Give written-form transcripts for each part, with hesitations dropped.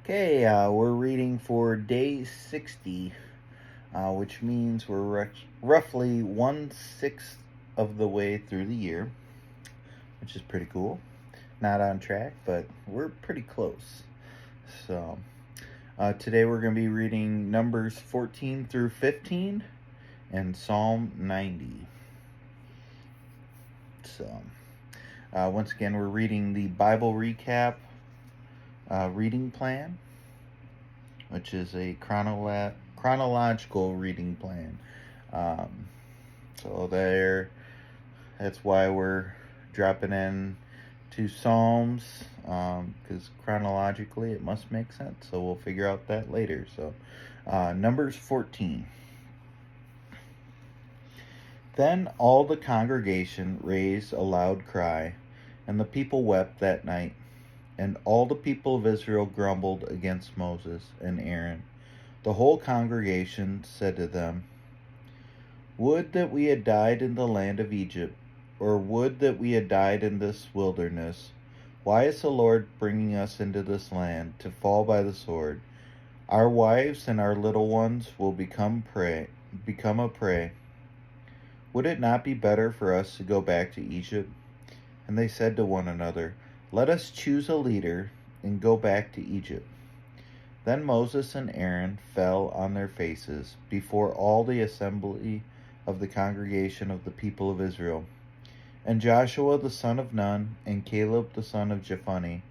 Okay, we're reading for day 60, which means we're roughly 1/6 of the way through the year, which is pretty cool. Not on track, but we're pretty close. So, today we're going to be reading Numbers 14 through 15 and Psalm 90. So, once again, we're reading the Bible Recap reading plan, which is a chronological reading plan. Um, that's why we're dropping in to Psalms, because chronologically it must make sense. So we'll figure out that later. So, Numbers 14. Then all the congregation raised a loud cry, and the people wept that night. And all the people of Israel grumbled against Moses and Aaron. The whole congregation said to them, "Would that we had died in the land of Egypt, or would that we had died in this wilderness. Why is the Lord bringing us into this land to fall by the sword? Our wives and our little ones will become a prey. Would it not be better for us to go back to Egypt?" And they said to one another, "Let us choose a leader and go back to Egypt." Then Moses and Aaron fell on their faces before all the assembly of the congregation of the people of Israel. And Joshua the son of Nun and Caleb the son of Jephunneh,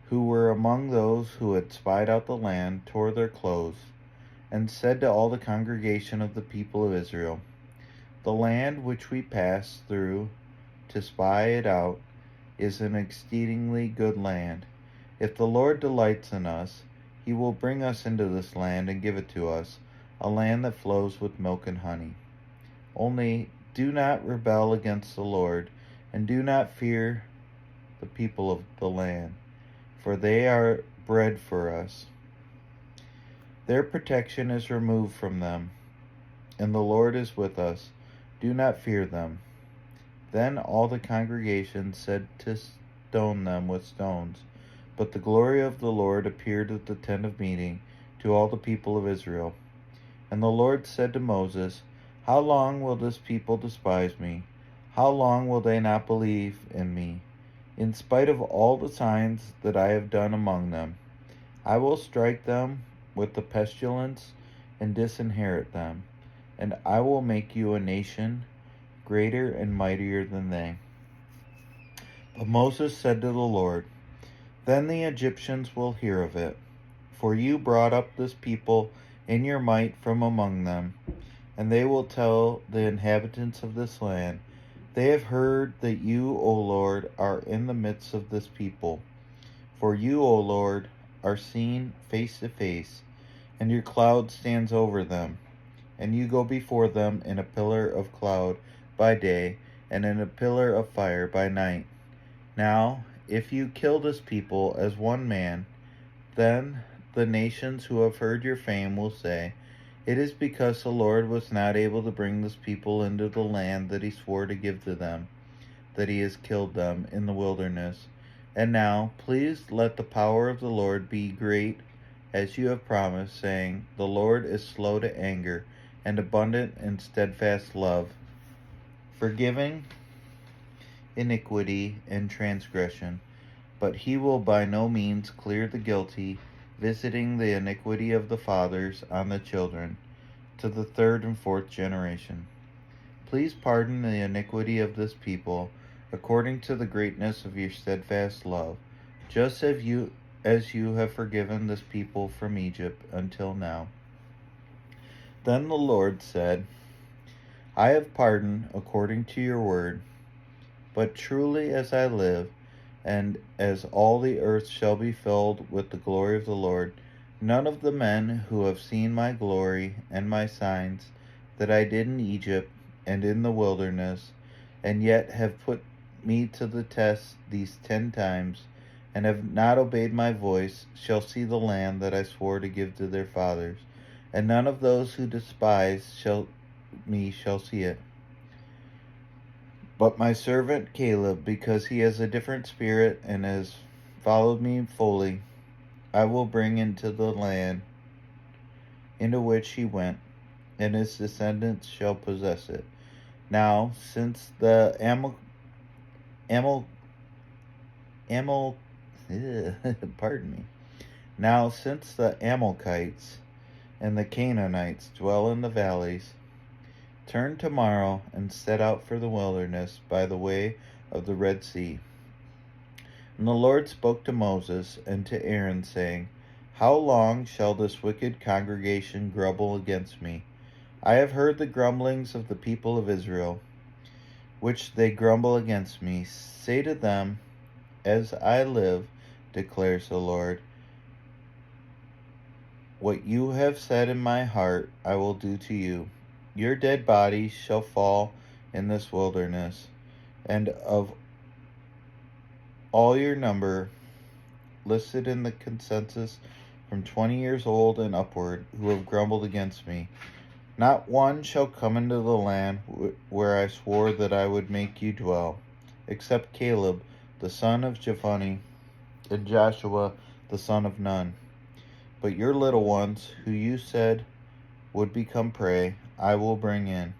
who were among those who had spied out the land, tore their clothes, and said to all the congregation of the people of Israel, "The land which we passed through to spy it out is an exceedingly good land. If the Lord delights in us, he will bring us into this land and give it to us, a land that flows with milk and honey. Only do not rebel against the Lord, and do not fear the people of the land, for they are bread for us. Their protection is removed from them, and the Lord is with us. Do not fear them." Then all the congregation said to stone them with stones. But the glory of the Lord appeared at the tent of meeting to all the people of Israel. And the Lord said to Moses, "How long will this people despise me? How long will they not believe in me? In spite of all the signs that I have done among them, I will strike them with the pestilence and disinherit them, and I will make you a nation greater and mightier than they." But Moses said to the Lord, "Then the Egyptians will hear of it, for you brought up this people in your might from among them, and they will tell the inhabitants of this land, 'They have heard that you, O Lord, are in the midst of this people. For you, O Lord, are seen face to face, and your cloud stands over them, and you go before them in a pillar of cloud by day, and in a pillar of fire by night.' Now, if you kill this people as one man, then the nations who have heard your fame will say, 'It is because the Lord was not able to bring this people into the land that he swore to give to them, that he has killed them in the wilderness. And now, please let the power of the Lord be great as you have promised, saying, The Lord is slow to anger and abundant in steadfast love, forgiving iniquity and transgression. But he will by no means clear the guilty, visiting the iniquity of the fathers on the children, to the third and fourth generation. Please pardon the iniquity of this people, according to the greatness of your steadfast love, just as you have forgiven this people from Egypt until now." Then the Lord said, "I have pardoned according to your word, but truly as I live, and as all the earth shall be filled with the glory of the Lord, none of the men who have seen my glory and my signs that I did in Egypt and in the wilderness, and yet have put me to the test these 10 times, and have not obeyed my voice, shall see the land that I swore to give to their fathers, and none of those who despise me shall see it. But my servant Caleb, because he has a different spirit and has followed me fully, I will bring into the land into which he went, and his descendants shall possess it. Now, since the Amal, Amal, pardon me. Now, since the Amalekites and the Canaanites dwell in the valleys, turn tomorrow and set out for the wilderness by the way of the Red Sea. And the Lord spoke to Moses and to Aaron, saying, How long shall this wicked congregation grumble against me? I have heard the grumblings of the people of Israel, which they grumble against me. Say to them, As I live, declares the Lord, what you have said in my heart I will do to you. Your dead bodies shall fall in this wilderness, and of all your number listed in the census from 20 years old and upward, who have grumbled against me, not one shall come into the land where I swore that I would make you dwell, except Caleb the son of Jephunneh and Joshua the son of Nun. But your little ones, who you said would become prey, I will bring in,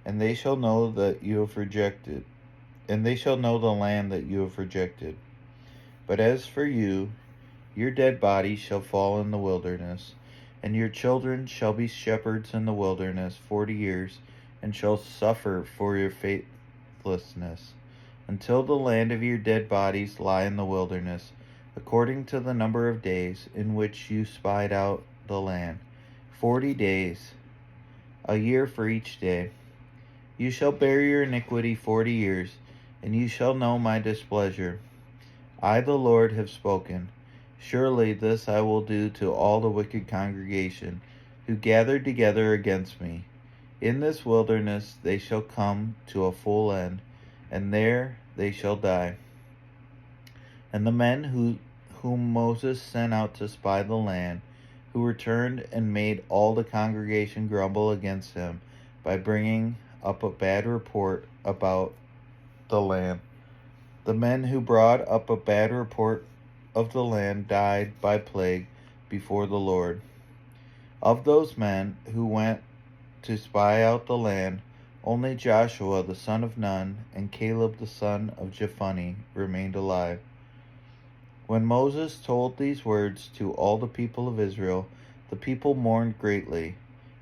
and they shall know that you have rejected, and they shall know the land that you have rejected. But as for you, your dead bodies shall fall in the wilderness, and your children shall be shepherds in the wilderness 40 years, and shall suffer for your faithlessness, until the land of your dead bodies lie in the wilderness, according to the number of days in which you spied out the land, 40 days, a year for each day. You shall bear your iniquity 40 years, and you shall know my displeasure. I, the Lord, have spoken. Surely this I will do to all the wicked congregation who gathered together against me. In this wilderness they shall come to a full end, and there they shall die. And the men whom Moses sent out to spy the land, who returned and made all the congregation grumble against him by bringing up a bad report about the land. The men who brought up a bad report of the land died by plague before the Lord. Of those men who went to spy out the land, only Joshua the son of Nun and Caleb the son of Jephunneh remained alive. When Moses told these words to all the people of Israel, the people mourned greatly,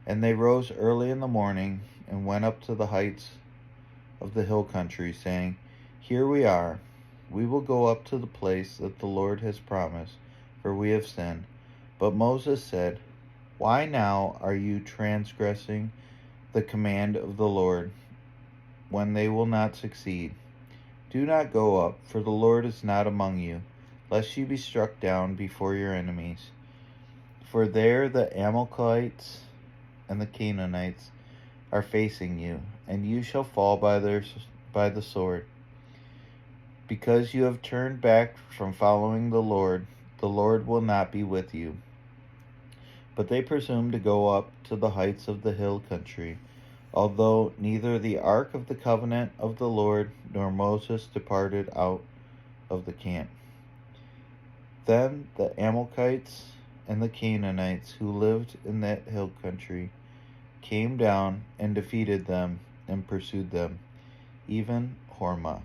and they rose early in the morning and went up to the heights of the hill country, saying, Here we are. We will go up to the place that the Lord has promised, for we have sinned. But Moses said, Why now are you transgressing the command of the Lord, when they will not succeed? Do not go up, for the Lord is not among you, lest you be struck down before your enemies. For there the Amalekites and the Canaanites are facing you, and you shall fall by the sword. Because you have turned back from following the Lord will not be with you. But they presumed to go up to the heights of the hill country, although neither the ark of the covenant of the Lord nor Moses departed out of the camp. Then the Amalekites and the Canaanites who lived in that hill country came down and defeated them and pursued them, even Hormah.